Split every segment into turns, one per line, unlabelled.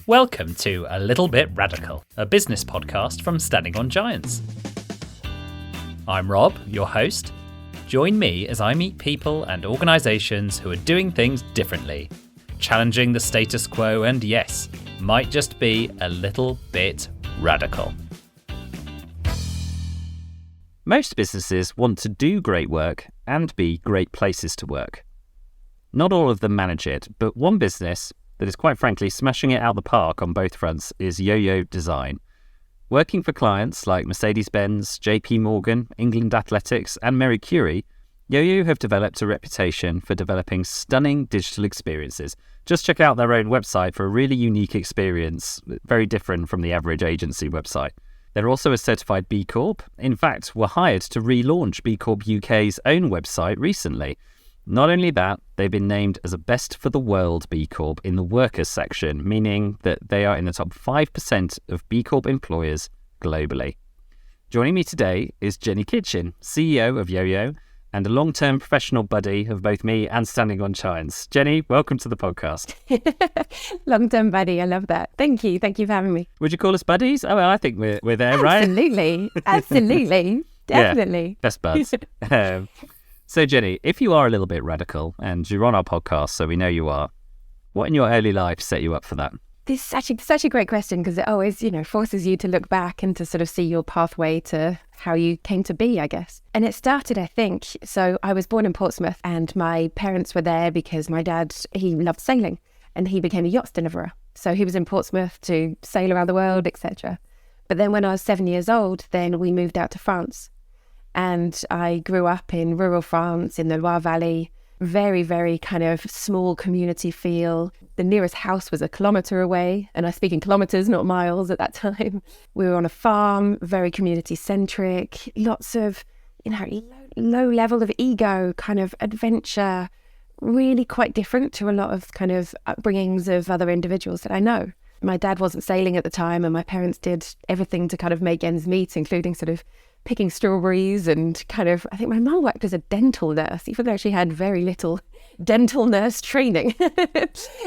Welcome to A Little Bit Radical, a business podcast from Standing on Giants. I'm Rob, your host. Join me as I meet people and organisations who are doing things differently, challenging the status quo and, yes, might just be a little bit radical.
Most businesses want to do great work and be great places to work. Not all of them manage it, but one business that is quite frankly smashing it out the park on both fronts is Yoyo Design. Working for clients like Mercedes-Benz, JP Morgan, England Athletics and Marie Curie, Yoyo have developed a reputation for developing stunning digital experiences. Just check out their own website for a really unique experience, very different from the average agency website. They're also a certified B Corp. In fact, were hired to relaunch B Corp UK's own website recently. Not only that, they've been named as a Best for the World B Corp in the workers section, meaning that they are in the top 5% of B Corp employers globally. Joining me today is Jenny Kitchen, CEO of Yoyo, and a long-term professional buddy of both me and Standing on Giants. Jenny, welcome to the podcast.
Long-term buddy, I love that. Thank you for having me.
Would you call us buddies? Oh, well, I think we're there, right?
Absolutely, definitely.
Yeah, best buds. So Jenny, if you are a little bit radical and you're on our podcast, so we know you are, what in your early life set you up for that?
This is such a great question because it always, forces you to look back and to sort of see your pathway to how you came to be, I guess. And it started, I think, so I was born in Portsmouth and my parents were there because my dad, he loved sailing and he became a yacht deliverer. So he was in Portsmouth to sail around the world, etc. But then when I was 7 years old, then we moved out to France. And I grew up in rural France, in the Loire Valley, very, very kind of small community feel. The nearest house was 1 kilometre away, and I speak in kilometres, not miles at that time. We were on a farm, very community-centric, lots of, low level of ego, kind of adventure, really quite different to a lot of kind of upbringings of other individuals that I know. My dad wasn't sailing at the time, and my parents did everything to kind of make ends meet, including sort of picking strawberries and kind of, I think my mum worked as a dental nurse, even though she had very little dental nurse training.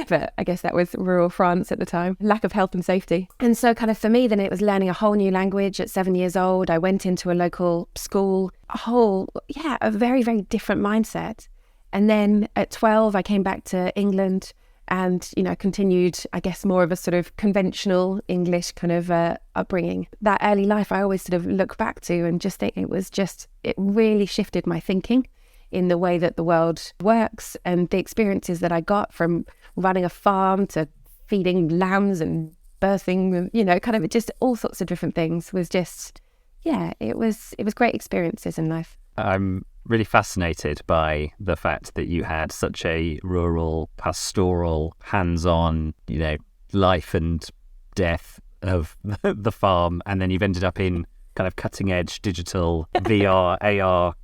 But I guess that was rural France at the time, lack of health and safety. And so kind of for me, then it was learning a whole new language at 7 years old. I went into a local school, a very, very different mindset. And then at 12, I came back to England and, continued, I guess, more of a sort of conventional English kind of upbringing. That early life, I always sort of look back to and just think it really shifted my thinking in the way that the world works and the experiences that I got from running a farm to feeding lambs and birthing, kind of just all sorts of different things was just, it was great experiences in life.
I'm really fascinated by the fact that you had such a rural, pastoral, hands-on, life and death of the farm, and then you've ended up in kind of cutting-edge digital VR, AR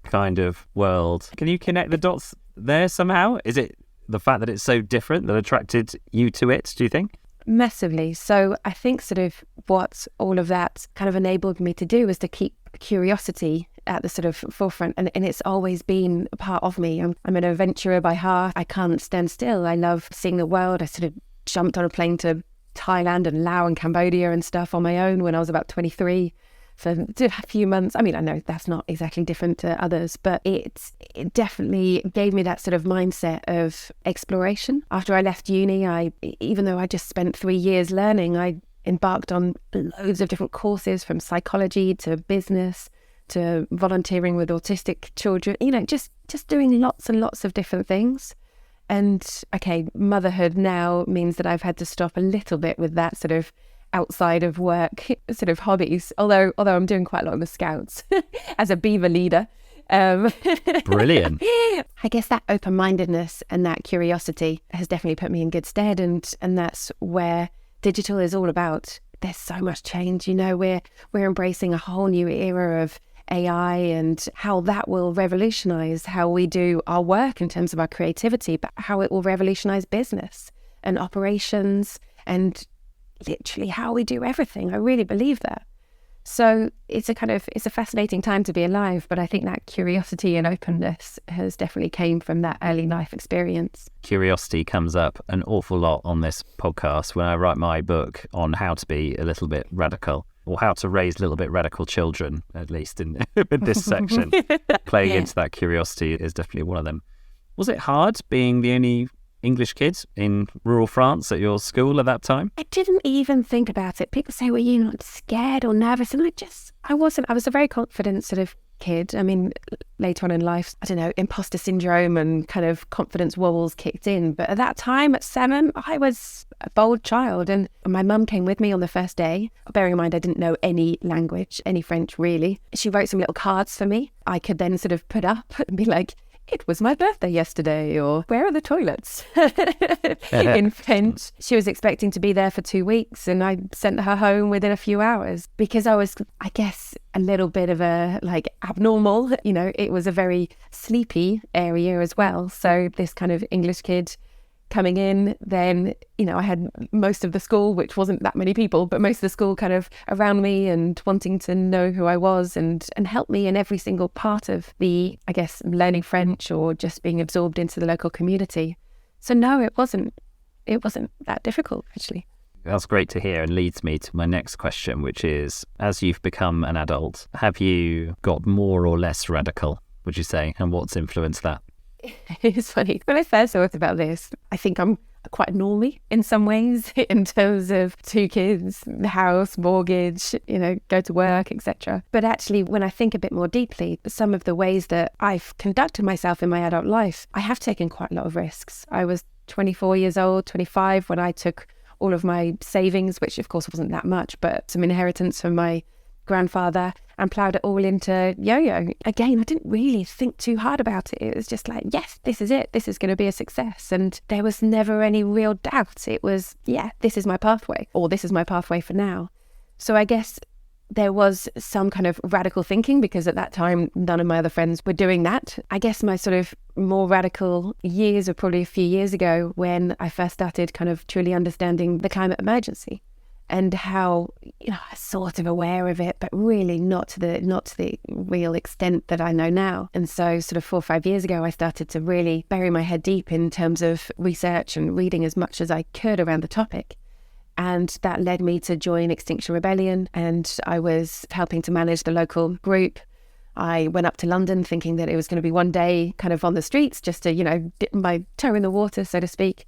kind of world. Can you connect the dots there somehow? Is it the fact that it's so different that attracted you to it, do you think?
Massively. So I think sort of what all of that kind of enabled me to do was to keep curiosity at the sort of forefront, and it's always been a part of me. I'm an adventurer by heart. I can't stand still. I love seeing the world. I sort of jumped on a plane to Thailand and Laos and Cambodia and stuff on my own when I was about 23 for a few months. I mean, I know that's not exactly different to others, but it definitely gave me that sort of mindset of exploration. After I left uni, even though I just spent 3 years learning, I embarked on loads of different courses, from psychology to business to volunteering with autistic children, just doing lots and lots of different things. And okay, motherhood now means that I've had to stop a little bit with that sort of outside of work sort of hobbies, although I'm doing quite a lot of the Scouts as a beaver leader.
Brilliant.
I guess that open-mindedness and that curiosity has definitely put me in good stead, and that's where digital is all about. There's so much change, we're embracing a whole new era of AI and how that will revolutionize how we do our work in terms of our creativity, but how it will revolutionize business and operations and literally how we do everything. I really believe that. So it's a fascinating time to be alive, but I think that curiosity and openness has definitely came from that early life experience.
Curiosity comes up an awful lot on this podcast when I write my book on how to be a little bit radical, or how to raise a little bit radical children, at least in this section. Playing into that curiosity is definitely one of them. Was it hard being the only English kid in rural France at your school at that time?
I didn't even think about it. People say, were you not scared or nervous? And I wasn't. I was a very confident sort of kid. I mean, later on in life, I don't know, imposter syndrome and kind of confidence wobbles kicked in. But at that time, at 7, I was a bold child. And my mum came with me on the first day. Bearing in mind, I didn't know any language, any French really. She wrote some little cards for me. I could then sort of put up and be like, it was my birthday yesterday, or where are the toilets? In French. She was expecting to be there for 2 weeks, and I sent her home within a few hours because I was, I guess, a little bit of a abnormal. It was a very sleepy area as well. So this kind of English kid coming in, then, I had most of the school, which wasn't that many people, but most of the school kind of around me and wanting to know who I was and help me in every single part of the, I guess, learning French or just being absorbed into the local community. So no, it wasn't that difficult, actually.
That's great to hear, and leads me to my next question, which is, as you've become an adult, have you got more or less radical, would you say, and what's influenced that?
It's funny. When I first thought about this, I think I'm quite normie in some ways in terms of 2 kids, the house, mortgage, go to work, etc. But actually, when I think a bit more deeply, some of the ways that I've conducted myself in my adult life, I have taken quite a lot of risks. I was 24 years old, 25 when I took all of my savings, which of course wasn't that much, but some inheritance from my grandfather, and ploughed it all into Yoyo. Again, I didn't really think too hard about it. It was just like, yes, this is it. This is going to be a success. And there was never any real doubt. It was, yeah, this is my pathway, or this is my pathway for now. So I guess there was some kind of radical thinking because at that time, none of my other friends were doing that. I guess my sort of more radical years are probably a few years ago when I first started kind of truly understanding the climate emergency. And how, I was sort of aware of it, but really not to the real extent that I know now. And so sort of 4 or 5 years ago, I started to really bury my head deep in terms of research and reading as much as I could around the topic. And that led me to join Extinction Rebellion, and I was helping to manage the local group. I went up to London thinking that it was going to be one day kind of on the streets just to, dip my toe in the water, so to speak.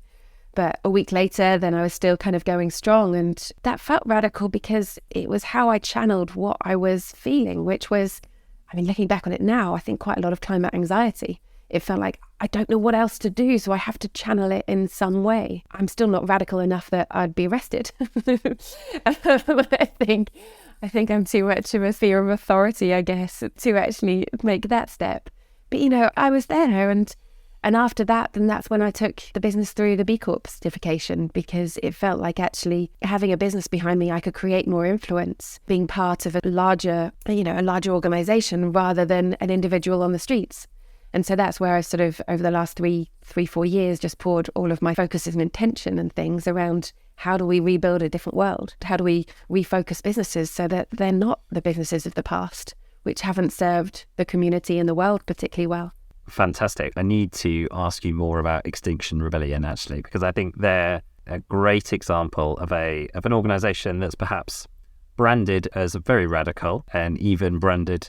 But a week later, then I was still kind of going strong. And that felt radical because it was how I channeled what I was feeling, which was, looking back on it now, I think quite a lot of climate anxiety. It felt like I don't know what else to do, so I have to channel it in some way. I'm still not radical enough that I'd be arrested. I think I'm too much of a fear of authority, I guess, to actually make that step. But, I was there, and after that, then that's when I took the business through the B Corp certification, because it felt like actually having a business behind me, I could create more influence, being part of a larger organization rather than an individual on the streets. And so that's where I sort of, over the last 3-4 years, just poured all of my focuses and intention and things around how do we rebuild a different world? How do we refocus businesses so that they're not the businesses of the past, which haven't served the community and the world particularly well?
Fantastic. I need to ask you more about Extinction Rebellion, actually, because I think they're a great example of an organisation that's perhaps branded as very radical and even branded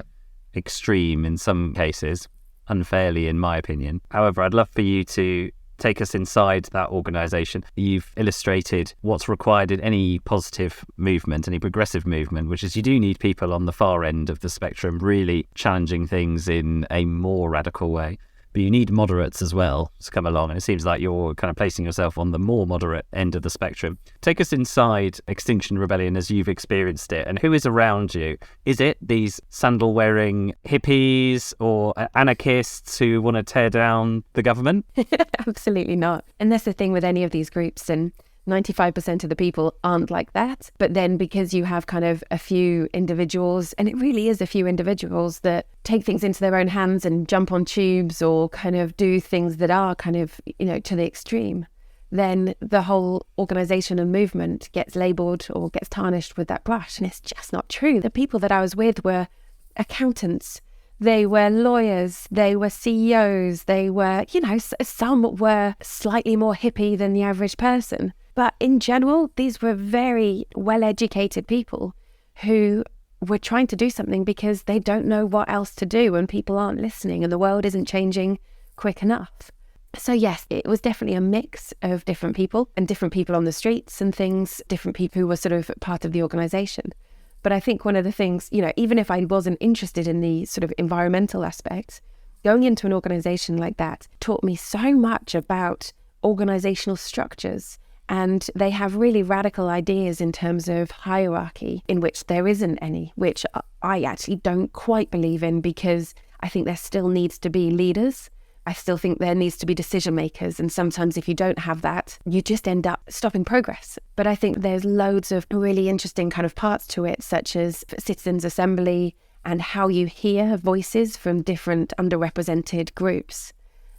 extreme in some cases, unfairly in my opinion. However, I'd love for you to take us inside that organisation. You've illustrated what's required in any positive movement, any progressive movement, which is you do need people on the far end of the spectrum really challenging things in a more radical way. But you need moderates as well to come along, and it seems like you're kind of placing yourself on the more moderate end of the spectrum. Take us inside Extinction Rebellion as you've experienced it, and who is around you? Is it these sandal-wearing hippies or anarchists who want to tear down the government?
Absolutely not. And that's the thing with any of these groups, and 95% of the people aren't like that. But then because you have kind of a few individuals, and it really is a few individuals that take things into their own hands and jump on tubes or kind of do things that are kind of, to the extreme, then the whole organization and movement gets labeled or gets tarnished with that brush. And it's just not true. The people that I was with were accountants, they were lawyers, they were CEOs, they were, some were slightly more hippie than the average person. But in general, these were very well-educated people who were trying to do something because they don't know what else to do and people aren't listening and the world isn't changing quick enough. So yes, it was definitely a mix of different people and different people on the streets and things, different people who were sort of part of the organisation. But I think one of the things, even if I wasn't interested in the sort of environmental aspects, going into an organisation like that taught me so much about organisational structures. And they have really radical ideas in terms of hierarchy, in which there isn't any, which I actually don't quite believe in, because I think there still needs to be leaders. I still think there needs to be decision makers. And sometimes if you don't have that, you just end up stopping progress. But I think there's loads of really interesting kind of parts to it, such as citizens' assembly and how you hear voices from different underrepresented groups.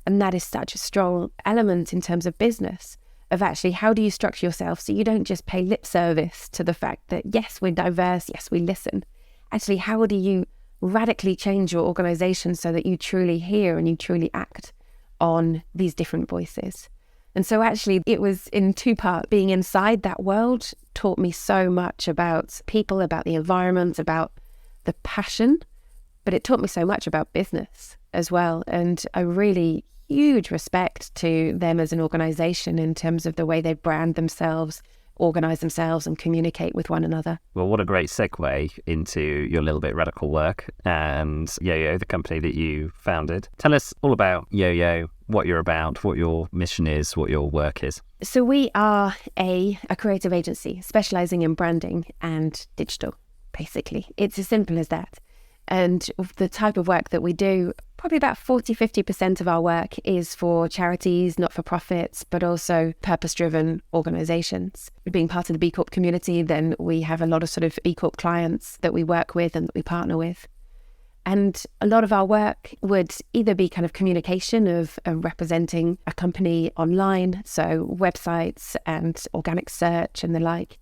And that is such a strong element in terms of business, of actually how do you structure yourself so you don't just pay lip service to the fact that, yes, we're diverse, yes, we listen. Actually, how do you radically change your organization so that you truly hear and you truly act on these different voices? And so actually it was in two parts. Being inside that world taught me so much about people, about the environment, about the passion, but it taught me so much about business as well. And a really huge respect to them as an organization in terms of the way they brand themselves, organize themselves and communicate with one another.
Well, what a great segue into your little bit radical work and Yoyo, the company that you founded. Tell us all about Yoyo, what you're about, what your mission is, what your work is.
So we are a creative agency specializing in branding and digital, basically. It's as simple as that. And the type of work that we do, probably about 40-50% of our work is for charities, not-for-profits, but also purpose-driven organisations. Being part of the B Corp community, then we have a lot of sort of B Corp clients that we work with and that we partner with. And a lot of our work would either be kind of communication of representing a company online, so websites and organic search and the like.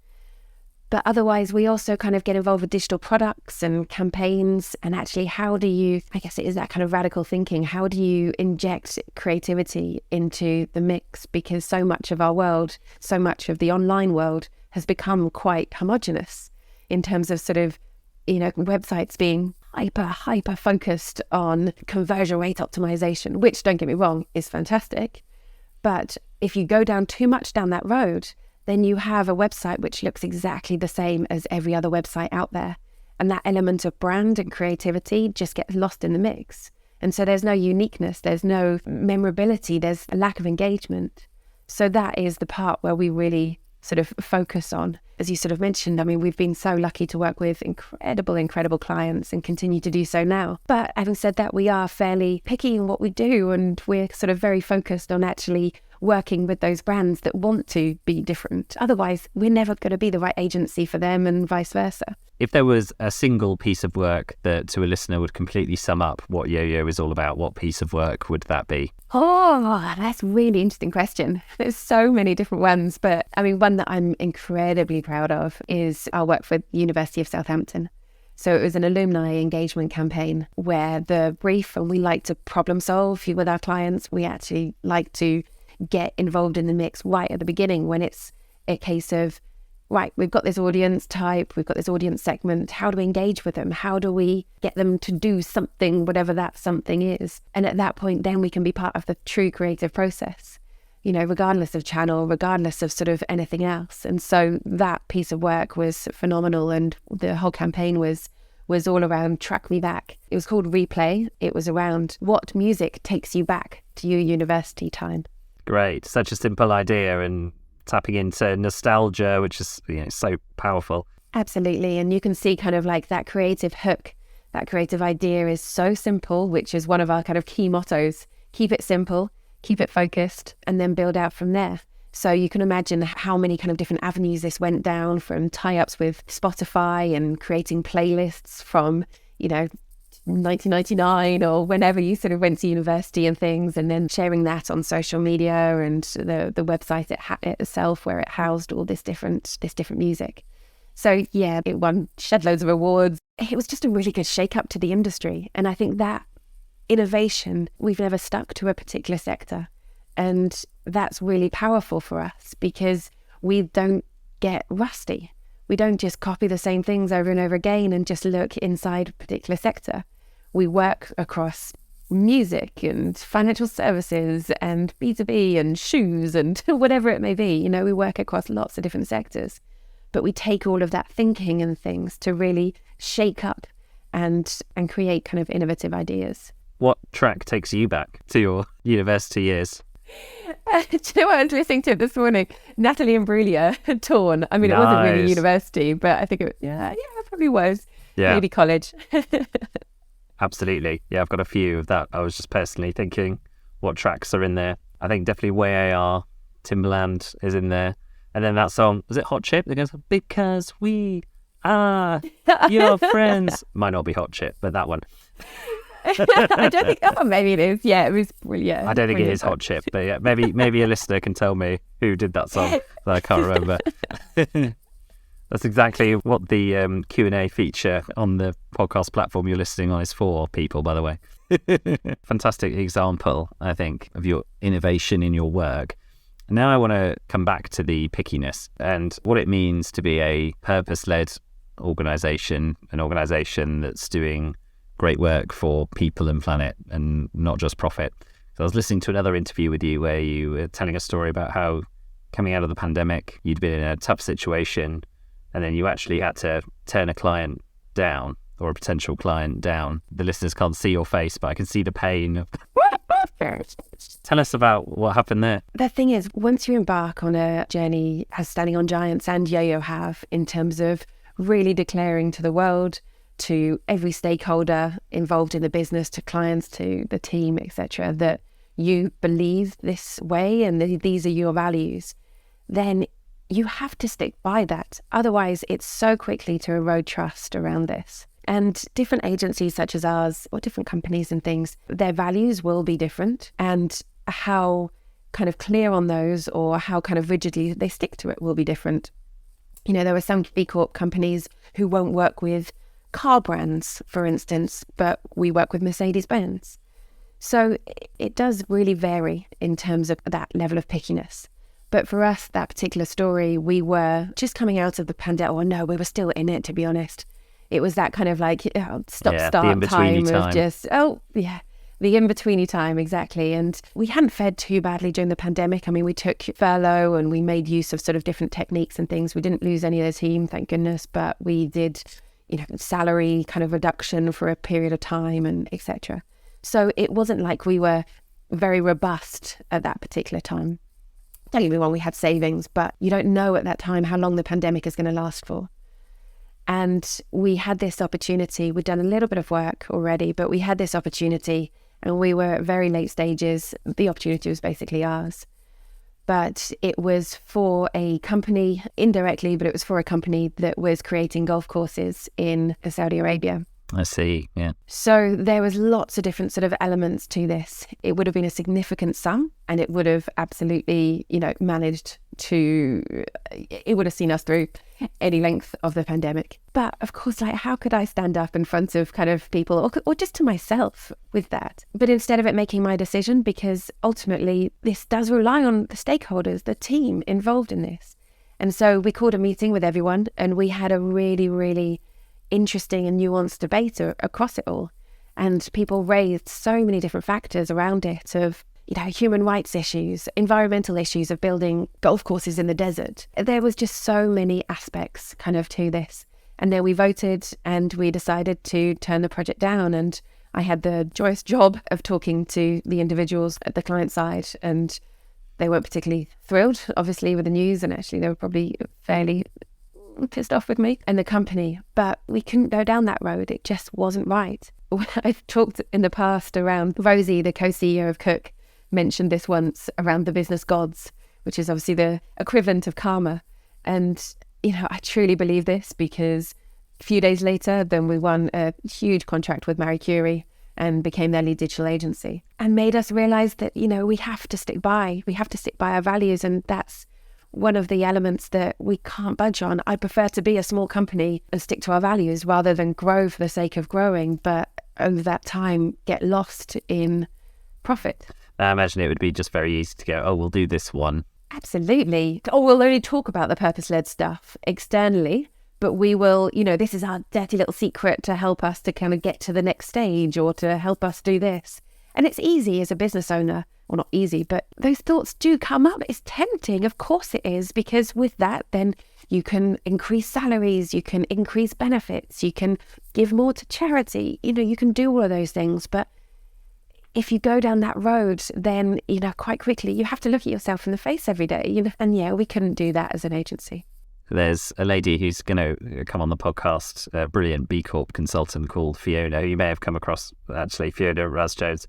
But otherwise, we also kind of get involved with digital products and campaigns. And actually, how do you, I guess it is that kind of radical thinking, how do you inject creativity into the mix? Because so much of our world, so much of the online world has become quite homogenous in terms of sort of, websites being hyper focused on conversion rate optimization, which, don't get me wrong, is fantastic. But if you go down too much down that road, then you have a website which looks exactly the same as every other website out there. And that element of brand and creativity just gets lost in the mix. And so there's no uniqueness, there's no memorability, there's a lack of engagement. So that is the part where we really sort of focus on. As you sort of mentioned, I mean, we've been so lucky to work with incredible clients and continue to do so now. But having said that, we are fairly picky in what we do, and we're sort of very focused on actually working with those brands that want to be different. Otherwise, we're never going to be the right agency for them and vice versa.
If there was a single piece of work that to a listener would completely sum up what Yoyo is all about, what piece of work would that be?
Oh, that's a really interesting question. There's so many different ones, but I mean, one that I'm incredibly proud of is our work with the University of Southampton. So it was an alumni engagement campaign where the brief, and we like to problem solve with our clients, we actually like to get involved in the mix right at the beginning when it's a case of, right, we've got this audience type, we've got this audience segment, how do we engage with them? How do we get them to do something, whatever that something is? And at that point, then we can be part of the true creative process, regardless of channel, regardless of sort of anything else. And so that piece of work was phenomenal. And the whole campaign was all around Track Me Back. It was called Replay. It was around what music takes you back to your university time.
Great. Such a simple idea and tapping into nostalgia, which is so powerful.
Absolutely. And you can see kind of like that creative hook, that creative idea is so simple, which is one of our kind of key mottos. Keep it simple, keep it focused, and then build out from there. So you can imagine how many kind of different avenues this went down, from tie-ups with Spotify and creating playlists from, 1999 or whenever you sort of went to university and things, and then sharing that on social media and the website itself where it housed all this different music. So yeah, it shed loads of awards. It was just a really good shake-up to the industry. And I think that innovation, we've never stuck to a particular sector. And that's really powerful for us because we don't get rusty. We don't just copy the same things over and over again and just look inside a particular sector. We work across music and financial services and B2B and shoes and whatever it may be. We work across lots of different sectors. But we take all of that thinking and things to really shake up and create kind of innovative ideas.
What track takes you back to your university years?
Do you know what I was listening to this morning? Natalie Imbruglia, Torn. I mean, It wasn't really university, but I think it probably was.
Yeah.
Maybe college.
Absolutely. Yeah, I've got a few of that. I was just personally thinking what tracks are in there. I think definitely Way AR, Timbaland is in there. And then that song, was it Hot Chip? That goes, because we are your friends. Might not be Hot Chip, but that one.
I don't think, maybe it is. Yeah, it was brilliant.
I don't think it is Hot Chip, but yeah, maybe a listener can tell me who did that song that I can't remember. That's exactly what the Q&A feature on the podcast platform you're listening on is for, people, by the way. Fantastic example, I think, of your innovation in your work. Now I want to come back to the pickiness and what it means to be a purpose-led organisation, an organisation that's doing great work for people and planet and not just profit. So I was listening to another interview with you where you were telling a story about how coming out of the pandemic, you'd been in a tough situation and then you actually had to turn a client down or a potential client down. The listeners can't see your face, but I can see the pain. Tell us about what happened there.
The thing is, once you embark on a journey as Standing on Giants and Yoyo have, in terms of really declaring to the world, to every stakeholder involved in the business, to clients, to the team, etc., that you believe this way and these are your values, then you have to stick by that. Otherwise, it's so quickly to erode trust around this. And different agencies such as ours or different companies and things, their values will be different, and how kind of clear on those or how kind of rigidly they stick to it will be different. There are some B Corp companies who won't work with car brands, for instance, but we work with Mercedes-Benz. So it does really vary in terms of that level of pickiness. But for us, that particular story, we were just coming out of the pandemic. Or no, we were still in it, to be honest. It was that kind of like stop-start time of just, the in-betweeny time, exactly. And we hadn't fared too badly during the pandemic. I mean, we took furlough and we made use of sort of different techniques and things. We didn't lose any of the team, thank goodness, but we did, salary kind of reduction for a period of time and etc. So it wasn't like we were very robust at that particular time. Don't get me wrong, we had savings, but you don't know at that time how long the pandemic is going to last for. And we had this opportunity. We'd done a little bit of work already, but we had this opportunity and we were at very late stages. The opportunity was basically ours. But it was for a company, indirectly, but it was for a company that was creating golf courses in Saudi Arabia.
I see, yeah.
So there was lots of different sort of elements to this. It would have been a significant sum and it would have absolutely, managed to, it would have seen us through any length of the pandemic. But of course, how could I stand up in front of kind of people or just to myself with that? But instead of it making my decision, because ultimately this does rely on the stakeholders, the team involved in this. And so we called a meeting with everyone and we had a really, really interesting and nuanced debate across it all. And people raised so many different factors around it of, human rights issues, environmental issues of building golf courses in the desert. There was just so many aspects kind of to this. And then we voted and we decided to turn the project down. And I had the joyous job of talking to the individuals at the client side, and they weren't particularly thrilled, obviously, with the news. And actually, they were probably fairly pissed off with me and the company, but we couldn't go down that road. It just wasn't right. I've talked in the past around Rosie, the co-CEO of Cook, mentioned this once around the business gods, which is obviously the equivalent of karma. And, I truly believe this because A few days later, then we won a huge contract with Marie Curie and became their lead digital agency, and made us realize that, we have to stick by our values. And that's one of the elements that we can't budge on. I prefer to be a small company and stick to our values rather than grow for the sake of growing, but over that time get lost in profit.
I imagine it would be just very easy to go, oh, we'll do this one.
Absolutely. Oh, we'll only talk about the purpose-led stuff externally, but we will, this is our dirty little secret to help us to kind of get to the next stage or to help us do this. And it's easy as a business owner, well, not easy, but those thoughts do come up. It's tempting. Of course it is, because with that, then you can increase salaries, you can increase benefits, you can give more to charity, you can do all of those things. But if you go down that road, then, quite quickly, you have to look at yourself in the face every day, and we couldn't do that as an agency.
There's a lady who's going to come on the podcast, a brilliant B Corp consultant called Fiona, who you may have come across, actually, Fiona Raz-Jones,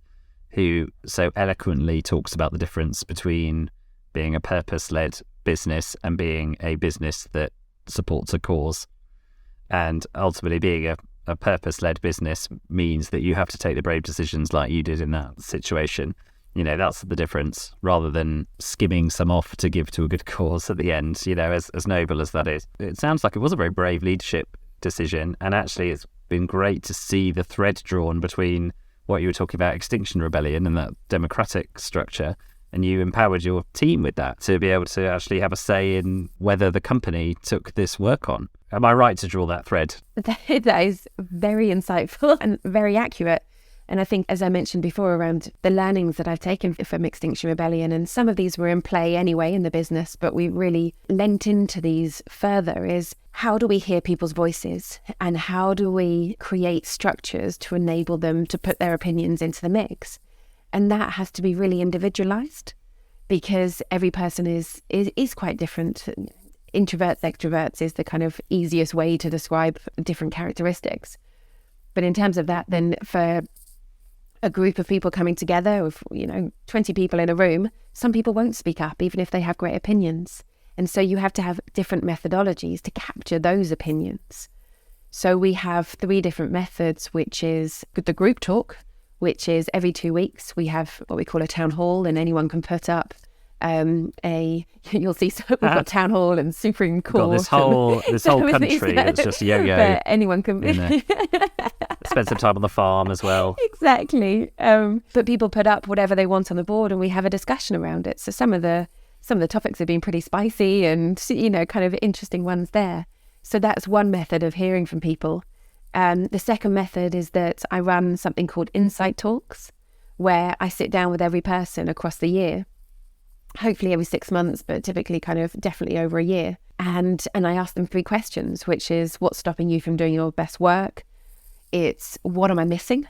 who so eloquently talks about the difference between being a purpose-led business and being a business that supports a cause. And ultimately being a purpose-led business means that you have to take the brave decisions like you did in that situation. That's the difference, rather than skimming some off to give to a good cause at the end, as noble as that is. It sounds like it was a very brave leadership decision, and actually it's been great to see the thread drawn between what you were talking about, Extinction Rebellion, and that democratic structure, and you empowered your team with that to be able to actually have a say in whether the company took this work on. Am I right to draw that thread?
That is very insightful and very accurate. And I think, as I mentioned before, around the learnings that I've taken from Extinction Rebellion, and some of these were in play anyway in the business, but we really lent into these further, is how do we hear people's voices and how do we create structures to enable them to put their opinions into the mix? And that has to be really individualized, because every person is quite different. Introverts, extroverts is the kind of easiest way to describe different characteristics. But in terms of that, then for a group of people coming together, with 20 people in a room, some people won't speak up even if they have great opinions. And so you have to have different methodologies to capture those opinions. So we have 3 different methods, which is the group talk, which is every 2 weeks we have what we call a town hall, and anyone can put up you'll see, so we've got town hall and Supreme Court.
This whole country that's just yo-yo.
But anyone can
spend some time on the farm as well.
Exactly. But people put up whatever they want on the board, and we have a discussion around it. So some of the topics have been pretty spicy and kind of interesting ones there. So that's one method of hearing from people. The second method is that I run something called Insight Talks, where I sit down with every person across the year, hopefully every 6 months, but typically kind of definitely over a year. And I ask them 3 questions, which is, what's stopping you from doing your best work? It's, what am I missing?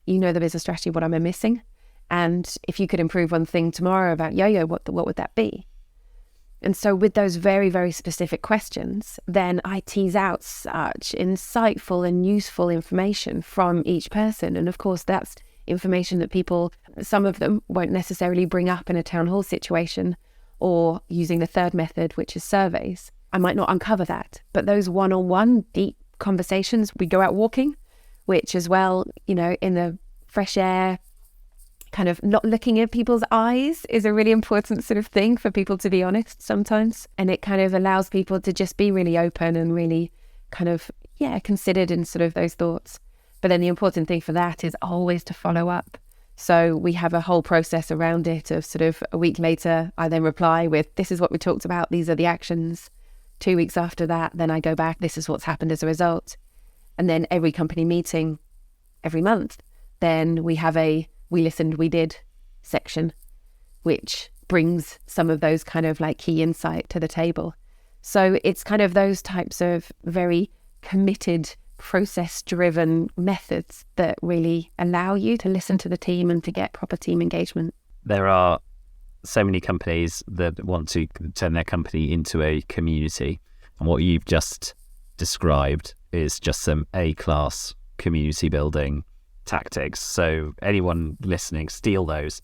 The business strategy, what am I missing? And if you could improve one thing tomorrow about Yoyo, what would that be? And so with those very, very specific questions, then I tease out such insightful and useful information from each person. And of course, that's information that people, some of them won't necessarily bring up in a town hall situation, or using the third method, which is surveys. I might not uncover that, but those one-on-one deep conversations, we go out walking, which as well, in the fresh air, kind of not looking at people's eyes is a really important sort of thing for people to be honest sometimes. And it kind of allows people to just be really open and really kind of, considered in sort of those thoughts. But then the important thing for that is always to follow up. So we have a whole process around it of sort of a week later, I then reply with, this is what we talked about, these are the actions. 2 weeks after that, then I go back, this is what's happened as a result. And then every company meeting every month, then we have a we listened, we did section, which brings some of those kind of like key insight to the table. So it's kind of those types of very committed, process-driven methods that really allow you to listen to the team and to get proper team engagement.
There are so many companies that want to turn their company into a community. And what you've just described is just some A-class community building tactics. So anyone listening, steal those.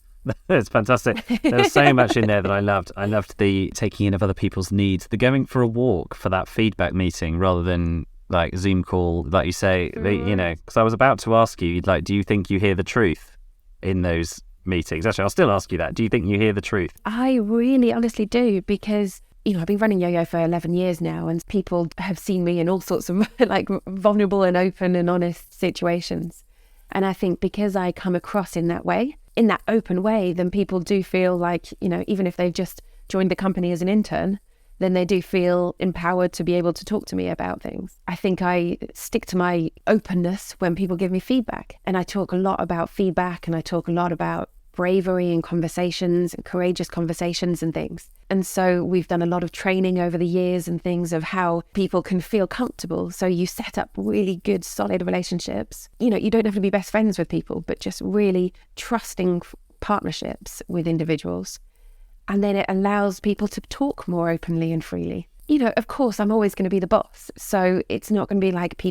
It's fantastic. There's so much in there that I loved. I loved the taking in of other people's needs, the going for a walk for that feedback meeting rather than like Zoom call, like you say, because I was about to ask you, like, do you think you hear the truth in those meetings? Actually, I'll still ask you that. Do you think you hear the truth?
I really honestly do, because I've been running Yoyo for 11 years now, and people have seen me in all sorts of like vulnerable and open and honest situations. And I think because I come across in that way, in that open way, then people do feel like, even if they've just joined the company as an intern, then they do feel empowered to be able to talk to me about things. I think I stick to my openness when people give me feedback. And I talk a lot about feedback, and I talk a lot about bravery and conversations and courageous conversations and things. And so we've done a lot of training over the years and things of how people can feel comfortable. So you set up really good, solid relationships. You don't have to be best friends with people, but just really trusting partnerships with individuals. And then it allows people to talk more openly and freely. Of course, I'm always going to be the boss. So it's not going to be like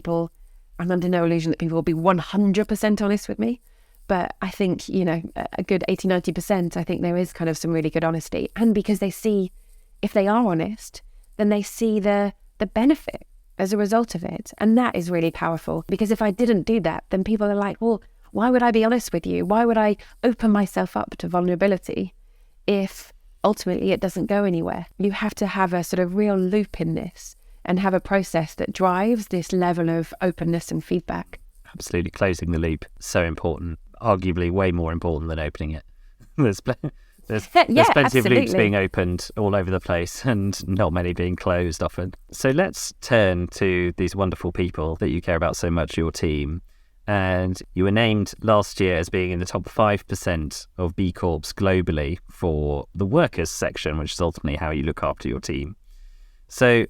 I'm under no illusion that people will be 100% honest with me. But I think, a good 80-90%, I think there is kind of some really good honesty. And because they see, if they are honest, then they see the benefit as a result of it. And that is really powerful. Because if I didn't do that, then people are like, well, why would I be honest with you? Why would I open myself up to vulnerability if ultimately it doesn't go anywhere? You have to have a sort of real loop in this and have a process that drives this level of openness and feedback.
Absolutely. Closing the loop, so important. Arguably way more important than opening it. There's plenty
absolutely.
of loops being opened all over the place and not many being closed often. So let's turn to these wonderful people that you care about so much, your team. And you were named last year as being in the top 5% of B Corps globally for the workers section, which is ultimately how you look after your team. So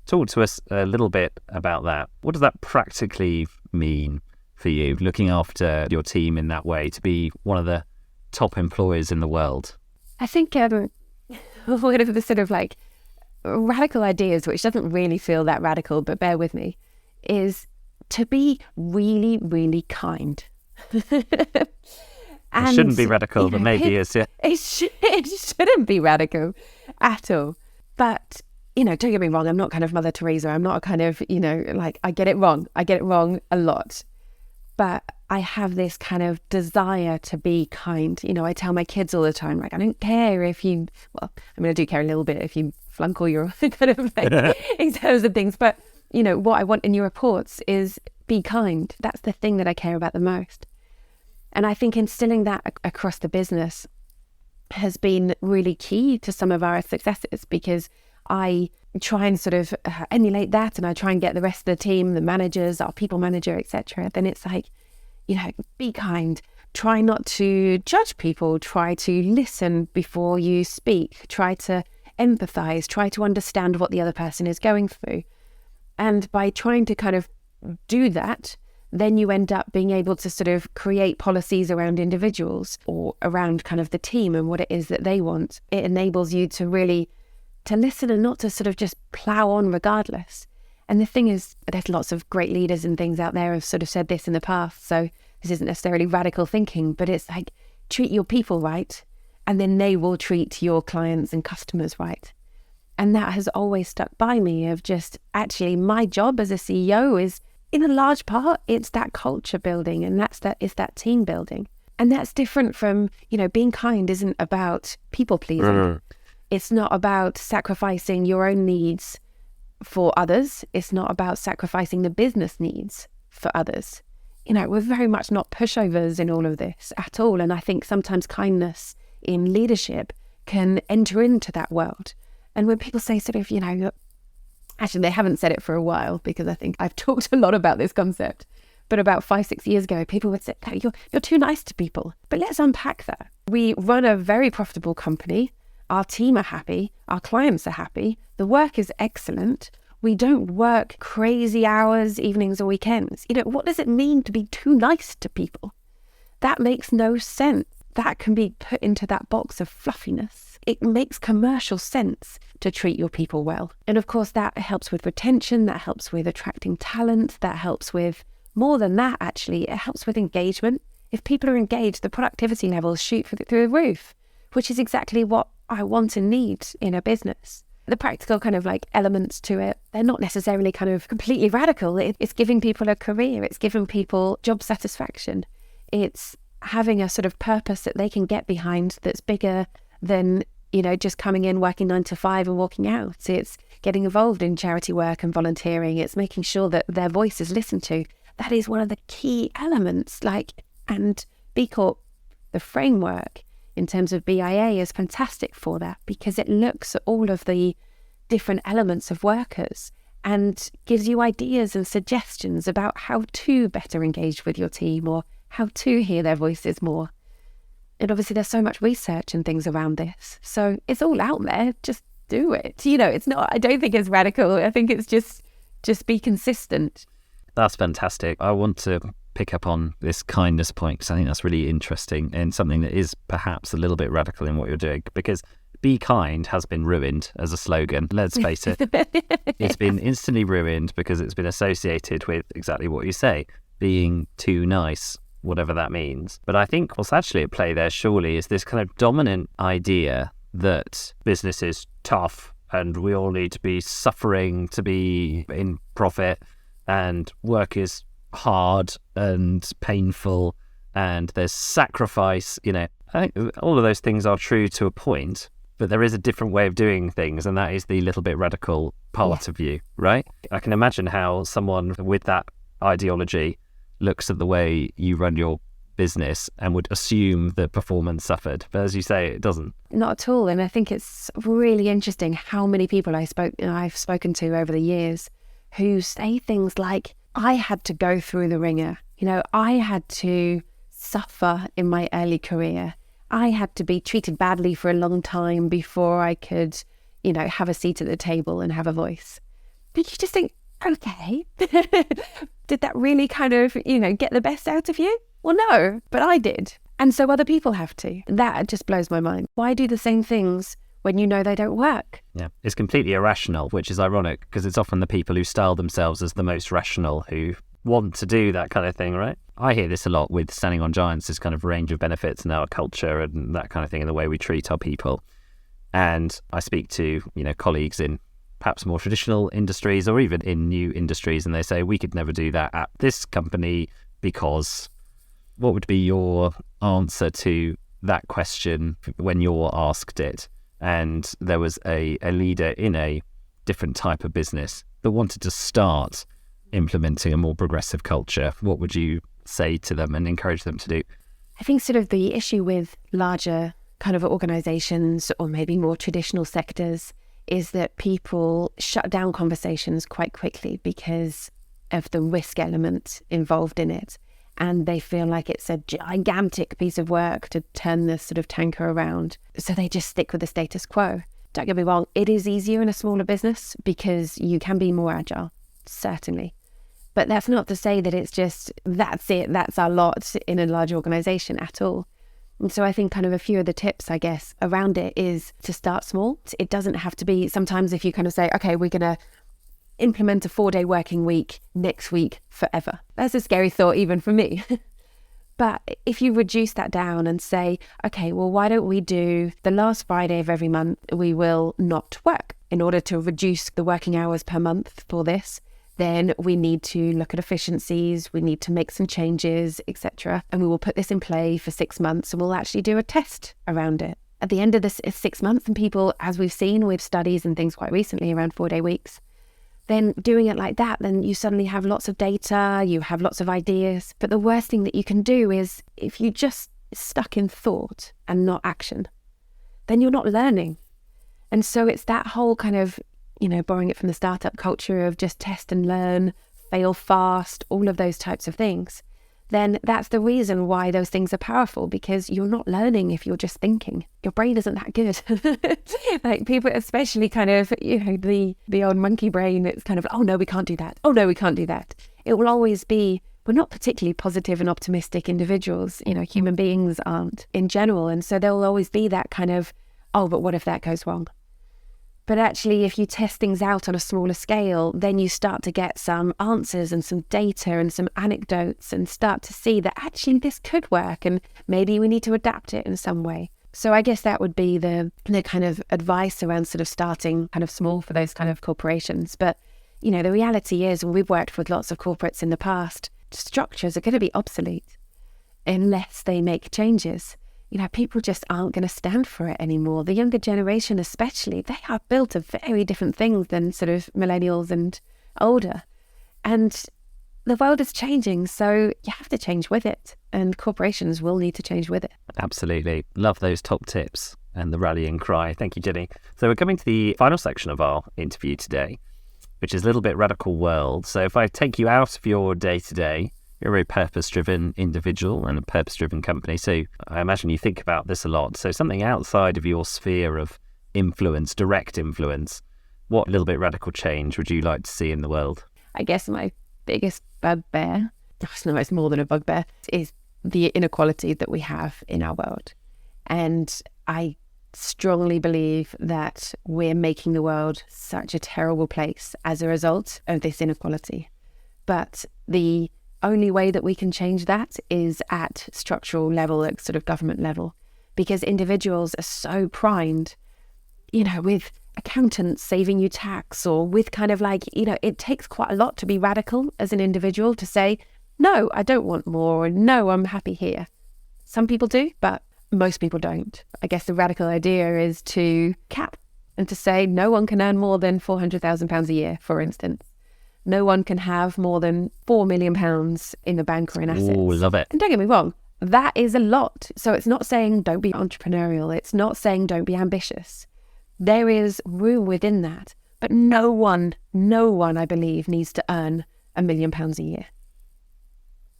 talk to us a little bit about that. What does that practically mean for you, looking after your team in that way, to be one of the top employers in the world?
I think one of the sort of like radical ideas, which doesn't really feel that radical, but bear with me, is to be really, really kind.
It shouldn't be radical, but maybe is, yeah.
It shouldn't be radical at all. But, don't get me wrong, I'm not kind of Mother Teresa. I'm not a kind of, like, I get it wrong. I get it wrong a lot. But I have this kind of desire to be kind. I tell my kids all the time, like, I don't care if you, well, I mean, I do care a little bit if you flunk all your kind of like exams and things. But, what I want in your reports is be kind. That's the thing that I care about the most. And I think instilling that across the business has been really key to some of our successes, because I try and sort of emulate that, and I try and get the rest of the team, the managers, our people manager, etc. Then it's like, be kind. Try not to judge people. Try to listen before you speak. Try to empathize. Try to understand what the other person is going through. And by trying to kind of do that, then you end up being able to sort of create policies around individuals or around kind of the team and what it is that they want. It enables you to really to listen and not to sort of just plow on regardless. And the thing is, there's lots of great leaders and things out there who've sort of said this in the past, so this isn't necessarily radical thinking, but it's like, treat your people right, and then they will treat your clients and customers right. And that has always stuck by me, of just, actually, my job as a CEO is, in a large part, it's that culture building, and it's that team building. And that's different from, being kind isn't about people pleasing. Mm. It's not about sacrificing your own needs for others. It's not about sacrificing the business needs for others. We're very much not pushovers in all of this at all. And I think sometimes kindness in leadership can enter into that world. And when people say sort of, actually they haven't said it for a while, because I think I've talked a lot about this concept. But about 5-6 years ago, people would say, no, you're too nice to people. But let's unpack that. We run a very profitable company. Our team are happy. Our clients are happy. The work is excellent. We don't work crazy hours, evenings or weekends. What does it mean to be too nice to people? That makes no sense. That can be put into that box of fluffiness. It makes commercial sense to treat your people well. And of course, that helps with retention. That helps with attracting talent. That helps with more than that, actually. It helps with engagement. If people are engaged, the productivity levels shoot through the roof, which is exactly what I want and need in a business. The practical kind of like elements to it, they're not necessarily kind of completely radical. It's giving people a career. It's giving people job satisfaction. It's having a sort of purpose that they can get behind that's bigger than, just coming in, working 9 to 5 and walking out. It's getting involved in charity work and volunteering. It's making sure that their voice is listened to. That is one of the key elements. And B Corp, the framework in terms of BIA, is fantastic for that, because it looks at all of the different elements of workers and gives you ideas and suggestions about how to better engage with your team or how to hear their voices more. And obviously there's so much research and things around this. So it's all out there. Just do it. It's not, I don't think it's radical. I think it's just be consistent.
That's fantastic. I want to pick up on this kindness point, because I think that's really interesting and something that is perhaps a little bit radical in what you're doing, because be kind has been ruined as a slogan. Let's face it. It's been instantly ruined because it's been associated with exactly what you say, being too nice, whatever that means. But I think what's actually at play there surely is this kind of dominant idea that business is tough and we all need to be suffering to be in profit, and work is hard and painful and there's sacrifice. I think all of those things are true to a point, but there is a different way of doing things, and that is the little bit radical part of you, right? I can imagine how someone with that ideology looks at the way you run your business and would assume that performance suffered. But as you say, it doesn't.
Not at all. And I think it's really interesting how many people I've spoken to over the years who say things like, I had to go through the ringer. I had to suffer in my early career. I had to be treated badly for a long time before I could, have a seat at the table and have a voice. But you just think, okay, did that really kind of, get the best out of you? Well, no, but I did. And so other people have to. That just blows my mind. Why do the same things when you know they don't work?
Yeah, it's completely irrational, which is ironic because it's often the people who style themselves as the most rational who want to do that kind of thing, right? I hear this a lot with Standing on Giants, this kind of range of benefits in our culture and that kind of thing, and the way we treat our people. And I speak to, colleagues in perhaps more traditional industries or even in new industries, and they say, we could never do that at this company because... What would be your answer to that question when you're asked it, and there was a leader in a different type of business that wanted to start implementing a more progressive culture? What would you say to them and encourage them to do?
I think sort of the issue with larger kind of organizations or maybe more traditional sectors is that people shut down conversations quite quickly because of the risk element involved in it. And they feel like it's a gigantic piece of work to turn this sort of tanker around. So they just stick with the status quo. Don't get me wrong, it is easier in a smaller business because you can be more agile, certainly. But that's not to say that it's just, that's it, that's our lot in a large organisation at all. And so I think kind of a few of the tips, I guess, around it is to start small. It doesn't have to be, sometimes if you kind of say, okay, we're going to implement a 4-day working week next week forever. That's a scary thought even for me. But if you reduce that down and say, okay, well, why don't we do the last Friday of every month, we will not work. In order to reduce the working hours per month for this, then we need to look at efficiencies, we need to make some changes, etc. And we will put this in play for 6 months and we'll actually do a test around it. At the end of this 6 months, and people, as we've seen with studies and things quite recently around 4-day weeks, then doing it like that, then you suddenly have lots of data, you have lots of ideas. But the worst thing that you can do is if you just stuck in thought and not action, then you're not learning. And so it's that whole kind of, borrowing it from the startup culture of just test and learn, fail fast, all of those types of things. Then that's the reason why those things are powerful, because you're not learning if you're just thinking. Your brain isn't that good. Like people, especially kind of, the old monkey brain, it's kind of, oh no, we can't do that. Oh no, we can't do that. It will always be, we're not particularly positive and optimistic individuals, human beings aren't in general. And so there will always be that kind of, oh, but what if that goes wrong? But actually, if you test things out on a smaller scale, then you start to get some answers and some data and some anecdotes and start to see that actually this could work and maybe we need to adapt it in some way. So I guess that would be the kind of advice around sort of starting kind of small for those kind of corporations. But, you know, the reality is, and we've worked with lots of corporates in the past, structures are going to be obsolete unless they make changes. You know, people just aren't going to stand for it anymore. The younger generation especially, they are built of very different things than sort of millennials and older. And the world is changing, so you have to change with it. And corporations will need to change with it.
Absolutely. Love those top tips and the rallying cry. Thank you, Jenny. So we're coming to the final section of our interview today, which is a little bit radical world. So if I take you out of your day-to-day, you're a very purpose-driven individual and a purpose-driven company. So I imagine you think about this a lot. So something outside of your sphere of influence, direct influence, what little bit radical change would you like to see in the world?
I guess my biggest bugbear, no, it's more than a bugbear, is the inequality that we have in our world. And I strongly believe that we're making the world such a terrible place as a result of this inequality. But the only way that we can change that is at structural level, at sort of government level, because individuals are so primed, you know, with accountants saving you tax, or with kind of like, you know, it takes quite a lot to be radical as an individual to say, no, I don't want more, or no, I'm happy here. Some people do, but most people don't. I guess the radical idea is to cap and to say no one can earn more than £400,000 a year, for instance. No one can have more than £4 million in the bank or in assets.
Oh, love it.
And don't get me wrong, that is a lot. So it's not saying don't be entrepreneurial. It's not saying don't be ambitious. There is room within that. But no one, I believe, needs to earn £1 million a year.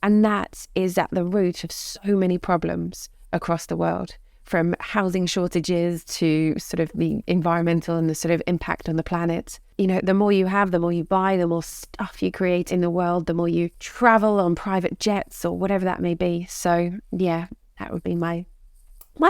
And that is at the root of so many problems across the world, from housing shortages to sort of the environmental and the sort of impact on the planet. You know, the more you have, the more you buy, the more stuff you create in the world, the more you travel on private jets or whatever that may be. So yeah, that would be my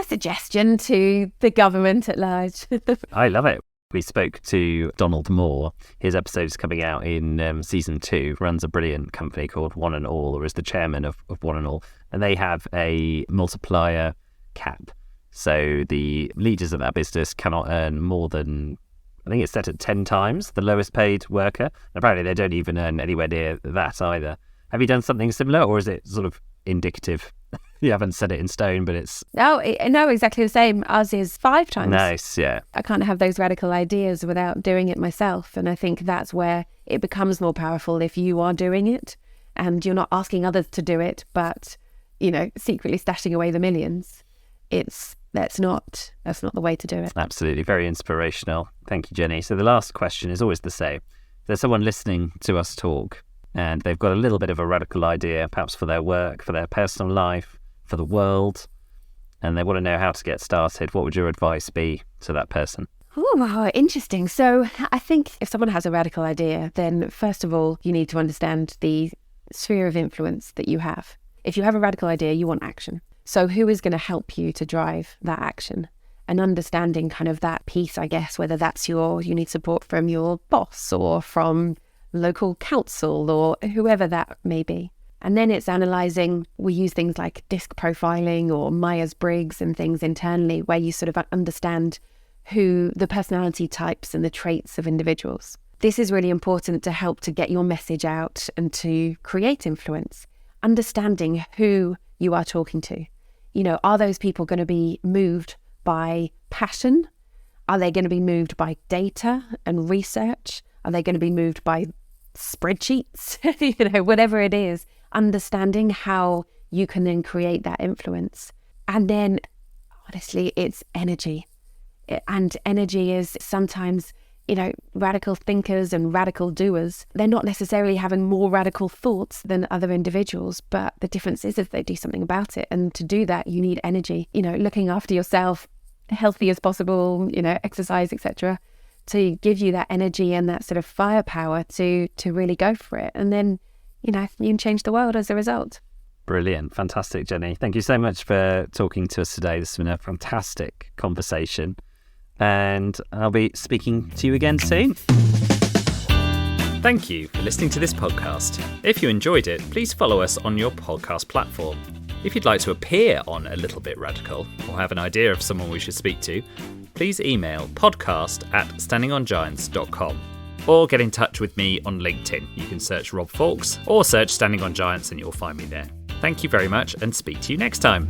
suggestion to the government at large.
I love it. We spoke to Donald Moore. His episode is coming out in season 2. Runs a brilliant company called One and All, or is the chairman of One and All. And they have a multiplier cap. So the leaders of that business cannot earn more than, I think it's set at 10 times the lowest paid worker. Apparently they don't even earn anywhere near that either. Have you done something similar, or is it sort of indicative? You haven't set it in stone, but it's...
No, exactly the same. Ours is 5 times.
Nice, yeah.
I can't have those radical ideas without doing it myself. And I think that's where it becomes more powerful if you are doing it and you're not asking others to do it, but, you know, secretly stashing away the millions. That's not the way to do it.
Absolutely. Very inspirational. Thank you, Jenny. So the last question is always the same. There's someone listening to us talk and they've got a little bit of a radical idea, perhaps for their work, for their personal life, for the world, and they want to know how to get started. What would your advice be to that person?
Oh, interesting. So I think if someone has a radical idea, then first of all, you need to understand the sphere of influence that you have. If you have a radical idea, you want action. So who is going to help you to drive that action? And understanding kind of that piece, I guess, whether that's you need support from your boss or from local council or whoever that may be. And then it's analysing, we use things like disc profiling or Myers-Briggs and things internally where you sort of understand who the personality types and the traits of individuals. This is really important to help to get your message out and to create influence. Understanding who you are talking to. You know, are those people going to be moved by passion? Are they going to be moved by data and research? Are they going to be moved by spreadsheets? You know, whatever it is, understanding how you can then create that influence. And then, honestly, it's energy. And energy is sometimes, you know, radical thinkers and radical doers, they're not necessarily having more radical thoughts than other individuals, but the difference is if they do something about it. And to do that, you need energy, you know, looking after yourself, healthy as possible, you know, exercise, etc., to give you that energy and that sort of firepower to really go for it. And then, you know, you can change the world as a result.
Brilliant. Fantastic, Jenny. Thank you so much for talking to us today. This has been a fantastic conversation. And I'll be speaking to you again soon.
Thank you for listening to this podcast. If you enjoyed it, please follow us on your podcast platform. If you'd like to appear on A Little Bit Radical or have an idea of someone we should speak to, please email podcast@standingongiants.com or get in touch with me on LinkedIn. You can search Rob Fawkes or search Standing on Giants and you'll find me there. Thank you very much and speak to you next time.